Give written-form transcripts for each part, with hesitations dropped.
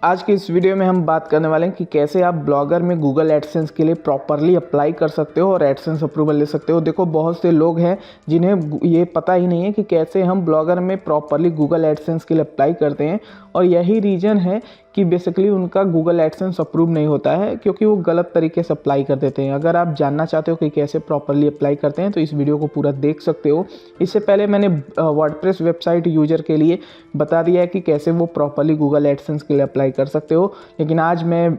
आज की इस वीडियो में हम बात करने वाले हैं कि कैसे आप ब्लॉगर में गूगल एडसेंस के लिए प्रॉपरली अप्लाई कर सकते हो और एडसेंस अप्रूवल ले सकते हो। देखो, बहुत से लोग हैं जिन्हें ये पता ही नहीं है कि कैसे हम ब्लॉगर में प्रॉपरली गूगल एडसेंस के लिए अप्लाई करते हैं, और यही रीज़न है कि बेसिकली उनका गूगल एडसेंस अप्रूव नहीं होता है, क्योंकि वो गलत तरीके से अप्लाई कर देते हैं। अगर आप जानना चाहते हो कि कैसे प्रॉपरली अप्लाई करते हैं तो इस वीडियो को पूरा देख सकते हो। इससे पहले मैंने वर्डप्रेस वेबसाइट यूजर के लिए बता दिया है कि कैसे वो प्रॉपरली गूगल एडसेंस के लिए अप्लाई कर सकते हो, लेकिन आज मैं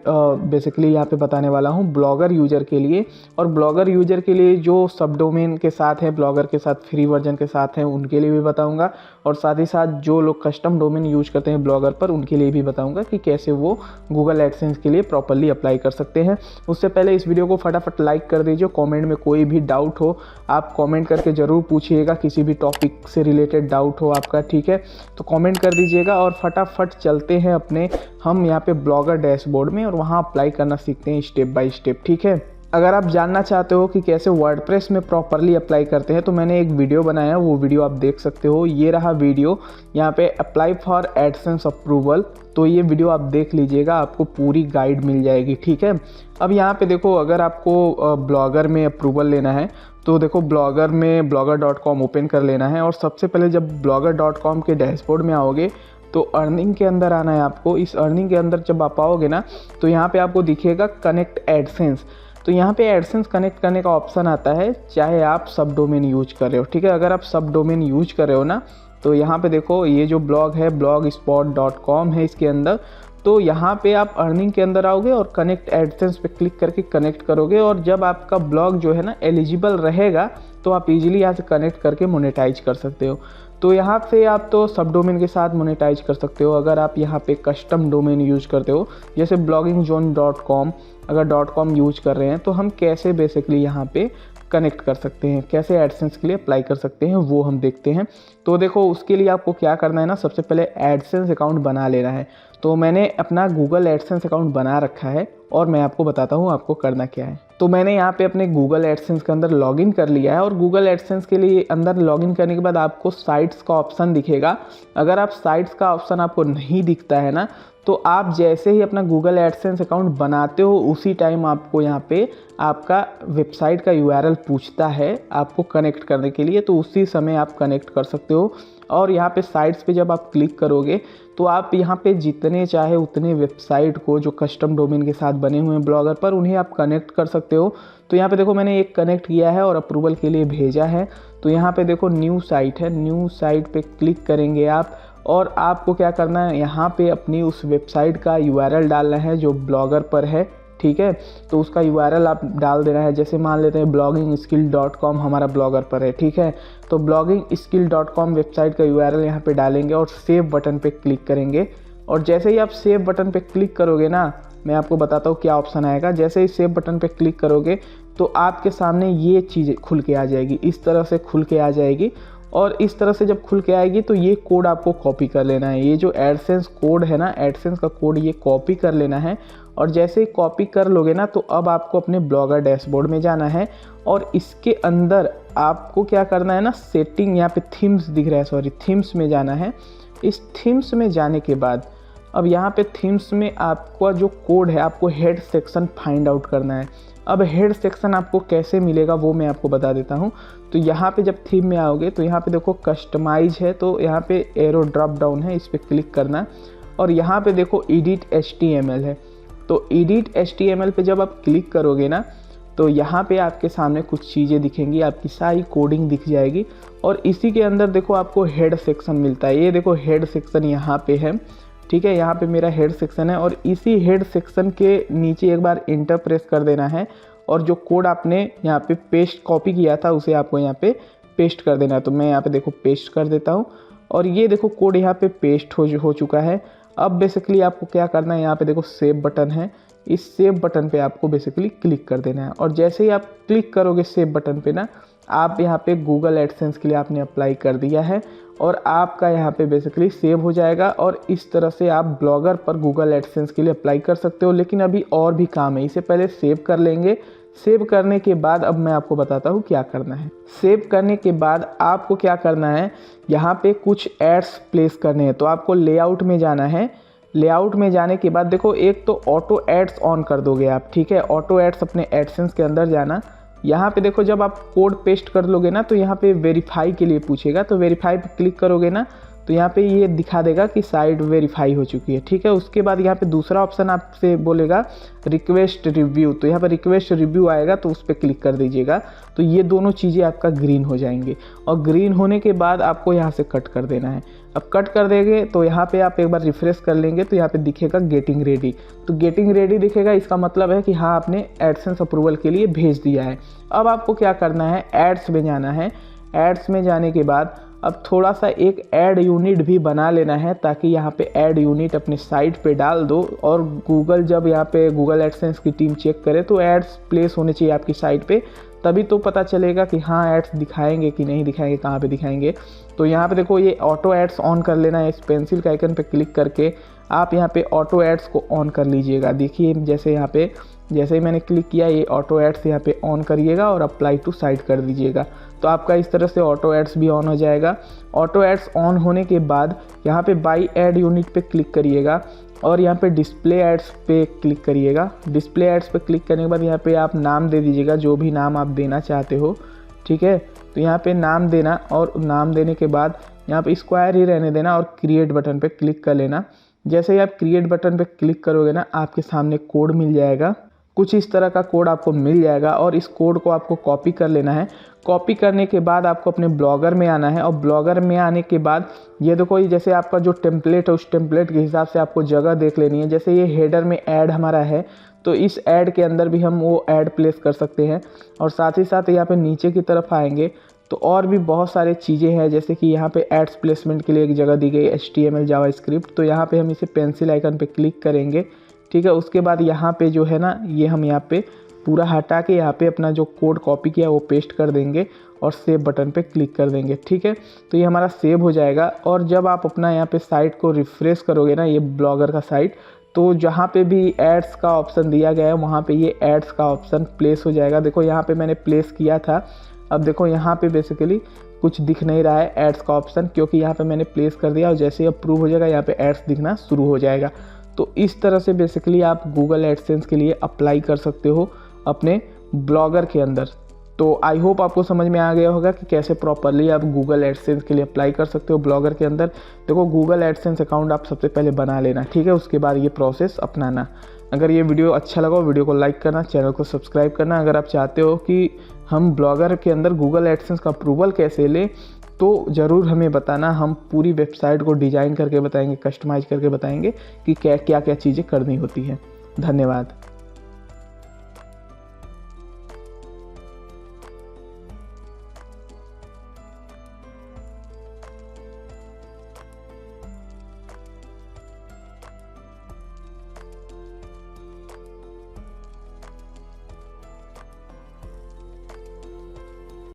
बेसिकली यहाँ पे बताने वाला हूँ ब्लॉगर यूजर के लिए। और ब्लॉगर यूजर के लिए जो सब डोमेन के साथ है, ब्लॉगर के साथ फ्री वर्जन के साथ हैं, उनके लिए भी बताऊँगा, और साथ ही साथ जो लोग कस्टम डोमेन यूज करते हैं ब्लॉगर पर, उनके लिए भी बताऊँगा कि कैसे वो गूगल एडसेंस के लिए प्रॉपरली अप्लाई कर सकते हैं। उससे पहले इस वीडियो को फटाफट लाइक कर दीजिए। कमेंट में कोई भी डाउट हो आप कमेंट करके ज़रूर पूछिएगा, किसी भी टॉपिक से रिलेटेड डाउट हो आपका, ठीक है, तो कमेंट कर दीजिएगा। और फटाफट चलते हैं अपने हम यहाँ पे ब्लॉगर डैशबोर्ड में और वहाँ अप्लाई करना सीखते हैं स्टेप बाय स्टेप, ठीक है। अगर आप जानना चाहते हो कि कैसे वर्डप्रेस में प्रॉपरली अप्लाई करते हैं तो मैंने एक वीडियो बनाया है, वो वीडियो आप देख सकते हो। ये रहा वीडियो, यहाँ पे अप्लाई फॉर एडसेंस अप्रूवल, तो ये वीडियो आप देख लीजिएगा, आपको पूरी गाइड मिल जाएगी, ठीक है। अब यहाँ पे देखो, अगर आपको ब्लॉगर में अप्रूवल लेना है तो देखो, ब्लॉगर में blogger.com ओपन कर लेना है, और सबसे पहले जब blogger.com के डैशबोर्ड में आओगे तो अर्निंग के अंदर आना है आपको। इस अर्निंग के अंदर जब आप आओगे ना तो यहाँ पे आपको दिखेगा कनेक्ट एडसेंस। तो यहाँ पे एडसेंस कनेक्ट करने का ऑप्शन आता है, चाहे आप सब डोमेन यूज कर रहे हो, ठीक है। अगर आप सब डोमेन यूज कर रहे हो ना तो यहाँ पे देखो, ये जो ब्लॉग है blogspot.com है, इसके अंदर तो यहाँ पे आप अर्निंग के अंदर आओगे और कनेक्ट एडसेंस पे क्लिक करके कनेक्ट करोगे, और जब आपका ब्लॉग जो है ना एलिजिबल रहेगा तो आप इजीली यहाँ से कनेक्ट करके मोनेटाइज कर सकते हो। तो यहाँ से आप तो सब डोमेन के साथ मोनेटाइज कर सकते हो। अगर आप यहाँ पे कस्टम डोमेन यूज करते हो, जैसे bloggingzone.com, अगर .com यूज कर रहे हैं तो हम कैसे बेसिकली यहाँ पे कनेक्ट कर सकते हैं, कैसे एडसेंस के लिए अप्लाई कर सकते हैं, वो हम देखते हैं। तो देखो, उसके लिए आपको क्या करना है ना, सबसे पहले एडसेंस अकाउंट बना लेना है। तो मैंने अपना गूगल एडसेंस अकाउंट बना रखा है और मैं आपको बताता हूँ आपको करना क्या है। तो मैंने यहाँ पे अपने गूगल एडसेंस के अंदर लॉगिन कर लिया है, और गूगल एडसेंस के लिए अंदर लॉगिन करने के बाद आपको साइट्स का ऑप्शन दिखेगा। अगर आप साइट्स का ऑप्शन आपको नहीं दिखता है ना, तो आप जैसे ही अपना गूगल एडसेंस अकाउंट बनाते हो उसी टाइम आपको यहाँ पे आपका वेबसाइट का URL पूछता है आपको कनेक्ट करने के लिए, तो उसी समय आप कनेक्ट कर सकते हो। और यहाँ पे साइट्स पे जब आप क्लिक करोगे तो आप यहाँ पे जितने चाहे उतने वेबसाइट को जो कस्टम डोमेन के साथ बने हुए हैं ब्लॉगर पर, उन्हें आप कनेक्ट कर सकते हो। तो यहाँ पे देखो, मैंने एक कनेक्ट किया है और अप्रूवल के लिए भेजा है। तो यहाँ पे देखो न्यू साइट है, न्यू साइट पे क्लिक करेंगे आप, और आपको क्या करना है, यहाँ पे अपनी उस वेबसाइट का URL डालना है जो ब्लॉगर पर है, ठीक है। तो उसका URL आप डाल देना है, जैसे मान लेते हैं bloggingskill.com हमारा ब्लॉगर पर है, ठीक है। तो bloggingskill.com वेबसाइट का URL यहाँ पे डालेंगे और सेव बटन पे क्लिक करेंगे। और जैसे ही आप सेव बटन पे क्लिक करोगे ना, मैं आपको बताता हूँ क्या ऑप्शन आएगा। जैसे ही सेव बटन पे क्लिक करोगे तो आपके सामने ये चीज़ खुल के आ जाएगी, इस तरह से खुल के आ जाएगी। और इस तरह से जब खुल के आएगी तो ये कोड आपको कॉपी कर लेना है। ये जो एडसेंस कोड है ना, एडसेंस का कोड, ये कॉपी कर लेना है। और जैसे ही कॉपी कर लोगे ना तो अब आपको अपने ब्लॉगर डैशबोर्ड में जाना है, और इसके अंदर आपको क्या करना है ना, सेटिंग, यहाँ पे थीम्स दिख रहा है, सॉरी, थीम्स में जाना है। इस थीम्स में जाने के बाद अब यहाँ पे थीम्स में आपका जो कोड है, आपको हेड सेक्शन फाइंड आउट करना है। अब हेड सेक्शन आपको कैसे मिलेगा वो मैं आपको बता देता हूँ। तो यहाँ पे जब थीम में आओगे तो यहाँ पे देखो कस्टमाइज है, तो यहाँ पे एरो ड्रॉप डाउन है, इस पर क्लिक करना। और यहाँ पे देखो एडिट HTML है, तो एडिट HTML पे जब आप क्लिक करोगे ना तो यहाँ पे आपके सामने कुछ चीज़ें दिखेंगी, आपकी सारी कोडिंग दिख जाएगी। और इसी के अंदर देखो आपको हेड सेक्शन मिलता है, ये देखो हेड सेक्शन यहाँ पे है, ठीक है। यहाँ पे मेरा हेड सेक्शन है, और इसी हेड सेक्शन के नीचे एक बार इंटर प्रेस कर देना है, और जो कोड आपने यहाँ पे पेस्ट कॉपी किया था उसे आपको यहाँ पे पेस्ट कर देना है। तो मैं यहाँ पे देखो पेस्ट कर देता हूँ, और ये देखो कोड यहाँ पे पेस्ट हो चुका है। अब बेसिकली आपको क्या करना है, यहाँ पे देखो सेव बटन है, इस सेव बटन पे आपको बेसिकली क्लिक कर देना है। और जैसे ही आप क्लिक करोगे सेव बटन पे ना, आप यहाँ पे गूगल एडसेंस के लिए आपने अप्लाई कर दिया है, और आपका यहाँ पे बेसिकली सेव हो जाएगा। और इस तरह से आप ब्लॉगर पर गूगल एडसेंस के लिए अप्लाई कर सकते हो। लेकिन अभी और भी काम है, इसे पहले सेव कर लेंगे। सेव करने के बाद अब मैं आपको बताता हूँ क्या करना है। सेव करने के बाद आपको क्या करना है, यहाँ पे कुछ एड्स प्लेस करने हैं। तो आपको लेआउट में जाना है, लेआउट में जाने के बाद देखो एक तो ऑटो एड्स ऑन कर दोगे आप, ठीक है। ऑटो एड्स अपने एडसेंस के अंदर जाना, यहाँ पे देखो जब आप कोड पेस्ट कर लोगे ना तो यहाँ पे वेरीफाई के लिए पूछेगा, तो वेरीफाई पे क्लिक करोगे ना तो यहाँ पे ये दिखा देगा कि साइट वेरीफाई हो चुकी है, ठीक है। उसके बाद यहाँ पे दूसरा ऑप्शन आपसे बोलेगा रिक्वेस्ट रिव्यू, तो यहाँ पर रिक्वेस्ट रिव्यू आएगा तो उस पर क्लिक कर दीजिएगा। तो ये दोनों चीज़ें आपका ग्रीन हो जाएंगे और ग्रीन होने के बाद आपको यहाँ से कट कर देना है। अब कट कर देंगे तो यहाँ पे आप एक बार रिफ्रेश कर लेंगे तो यहाँ पे दिखेगा गेटिंग रेडी, तो गेटिंग रेडी दिखेगा, इसका मतलब है कि हाँ आपने एडसेंस अप्रूवल के लिए भेज दिया है। अब आपको क्या करना है, एड्स में जाना है। एड्स में जाने के बाद अब थोड़ा सा एक ऐड यूनिट भी बना लेना है, ताकि यहाँ पे ऐड यूनिट अपने साइट पे डाल दो और गूगल जब यहाँ पे गूगल एडसेंस की टीम चेक करे तो एड्स प्लेस होने चाहिए आपकी साइट पे, तभी तो पता चलेगा कि हाँ एड्स दिखाएंगे कि नहीं दिखाएंगे, कहाँ पे दिखाएंगे। तो यहाँ पे देखो ये ऑटो एड्स ऑन कर लेना है, इस पेंसिल के आइकन पे क्लिक करके आप यहाँ पे ऑटो एड्स को ऑन कर लीजिएगा। देखिए जैसे यहाँ पे जैसे ही मैंने क्लिक किया ये ऑटो एड्स यहाँ पे ऑन करिएगा और अप्लाई टू साइट कर दीजिएगा, तो आपका इस तरह से ऑटो एड्स भी ऑन हो जाएगा। ऑटो एड्स ऑन होने के बाद यहाँ पे बाई एड यूनिट पे क्लिक करिएगा और यहाँ पे डिस्प्ले एड्स पे क्लिक करिएगा। डिस्प्ले एड्स पे क्लिक करने के बाद यहाँ पे आप नाम दे दीजिएगा, जो भी नाम आप देना चाहते हो, ठीक है। तो यहाँ पे नाम देना और नाम देने के बाद यहाँ पे स्क्वायर ही रहने देना और क्रिएट बटन पे क्लिक कर लेना। जैसे ही आप क्रिएट बटन पे क्लिक करोगे ना आपके सामने कोड मिल जाएगा, कुछ इस तरह का कोड आपको मिल जाएगा और इस कोड को आपको कॉपी कर लेना है। कॉपी करने के बाद आपको अपने ब्लॉगर में आना है और ब्लॉगर में आने के बाद ये देखो जैसे आपका जो टेम्पलेट है उस टेम्पलेट के हिसाब से आपको जगह देख लेनी है। जैसे ये हेडर में ऐड हमारा है तो इस ऐड के अंदर भी हम वो ऐड प्लेस कर सकते हैं और साथ ही साथ यहाँ पे नीचे की तरफ आएंगे तो और भी बहुत सारे चीज़ें हैं, जैसे कि यहाँ पे एड्स प्लेसमेंट के लिए एक जगह दी गई HTML जावास्क्रिप्ट, तो यहाँ पे हम इसे पेंसिल आइकन पे क्लिक करेंगे, ठीक है। उसके बाद यहाँ पे जो है ना ये हम यहाँ पे पूरा हटा के यहाँ पे अपना जो कोड कॉपी किया वो पेस्ट कर देंगे और सेव बटन पे क्लिक कर देंगे, ठीक है। तो ये हमारा सेव हो जाएगा और जब आप अपना यहाँ पे साइट को रिफ्रेश करोगे ना, ये ब्लॉगर का साइट, तो जहाँ पे भी एड्स का ऑप्शन दिया गया है वहाँ पे ये एड्स का ऑप्शन प्लेस हो जाएगा। देखो यहाँ पे मैंने प्लेस किया था, अब देखो यहाँ पे बेसिकली कुछ दिख नहीं रहा है एड्स का ऑप्शन, क्योंकि यहाँ पे मैंने प्लेस कर दिया और जैसे ही अप्रूव हो जाएगा यहाँ पे एड्स दिखना शुरू हो जाएगा। तो इस तरह से बेसिकली आप गूगल एडसेंस के लिए अप्लाई कर सकते हो अपने ब्लॉगर के अंदर। तो आई होप आपको समझ में आ गया होगा कि कैसे प्रॉपरली आप गूगल एडसेंस के लिए अप्लाई कर सकते हो ब्लॉगर के अंदर। देखो गूगल एडसेंस अकाउंट आप सबसे पहले बना लेना, ठीक है, उसके बाद ये प्रोसेस अपनाना। अगर ये वीडियो अच्छा लगा वीडियो को लाइक करना, चैनल को सब्सक्राइब करना। अगर आप चाहते हो कि हम ब्लॉगर के अंदर गूगल एडसेंस का अप्रूवल कैसे लें तो ज़रूर हमें बताना, हम पूरी वेबसाइट को डिज़ाइन करके बताएंगे, कस्टमाइज करके बताएंगे कि क्या क्या चीज़ें करनी होती हैं। धन्यवाद।